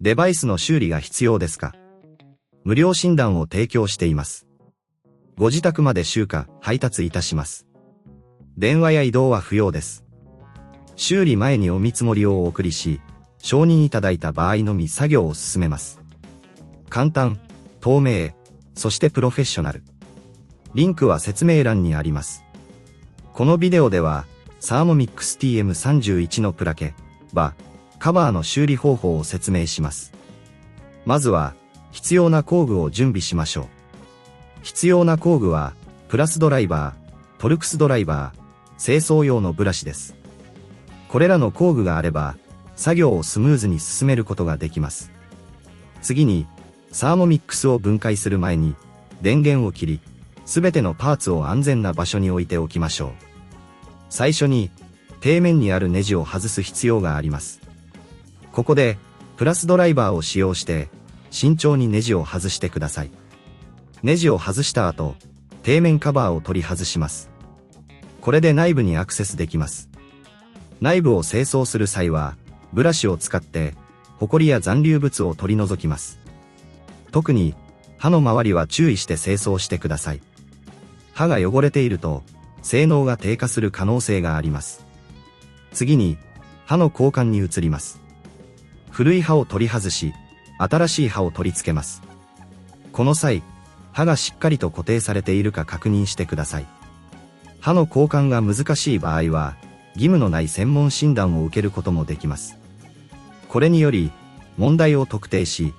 デバイスの修理が必要ですか？無料診断を提供しています。ご自宅まで集荷、配達いたします。電話や移動は不要です。修理前にお見積もりをお送りし、承認いただいた場合のみ作業を進めます。簡単、透明、そしてプロフェッショナル。リンクは説明欄にあります。このビデオでは、Thermomix TM31のプラケ、カバーの修理方法を説明します。まずは、必要な工具を準備しましょう。必要な工具は、プラスドライバー、トルクスドライバー、清掃用のブラシです。これらの工具があれば、作業をスムーズに進めることができます。次に、サーモミックスを分解する前に、電源を切り、すべてのパーツを安全な場所に置いておきましょう。最初に、底面にあるネジを外す必要があります。ここで、プラスドライバーを使用して、慎重にネジを外してください。ネジを外した後、底面カバーを取り外します。これで内部にアクセスできます。内部を清掃する際は、ブラシを使って、ホコリや残留物を取り除きます。特に、刃の周りは注意して清掃してください。刃が汚れていると、性能が低下する可能性があります。次に、刃の交換に移ります。古い刃を取り外し、新しい刃を取り付けます。この際、刃がしっかりと固定されているか確認してください。刃の交換が難しい場合は、義務のない専門診断を受けることもできます。これにより、問題を特定し、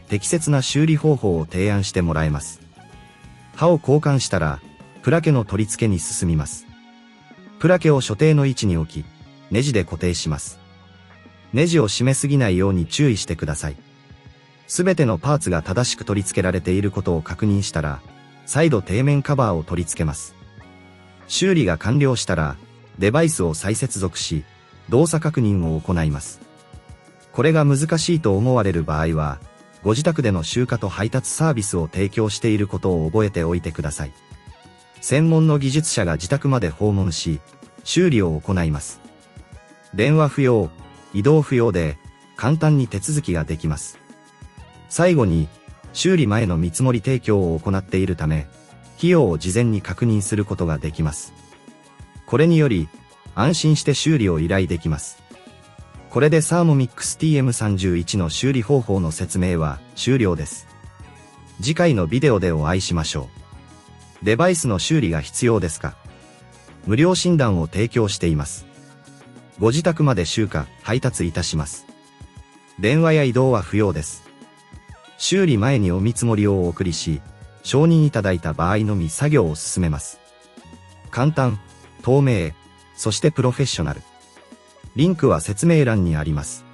適切な修理方法を提案してもらえます。刃を交換したら、プラケの取り付けに進みます。プラケを所定の位置に置き、ネジで固定します。ネジを締めすぎないように注意してください。すべてのパーツが正しく取り付けられていることを確認したら、再度底面カバーを取り付けます。修理が完了したら、デバイスを再接続し、動作確認を行います。これが難しいと思われる場合は、ご自宅での集荷と配達サービスを提供していることを覚えておいてください。専門の技術者が自宅まで訪問し、修理を行います。電話不要、移動不要で、簡単に手続きができます。最後に、修理前の見積もり提供を行っているため、費用を事前に確認することができます。これにより、安心して修理を依頼できます。これでThermomix TM31の修理方法の説明は終了です。次回のビデオでお会いしましょう。デバイスの修理が必要ですか？無料診断を提供しています。ご自宅まで集荷、配達いたします。電話や移動は不要です。修理前にお見積もりをお送りし、承認いただいた場合のみ作業を進めます。簡単、透明、そしてプロフェッショナル。リンクは説明欄にあります。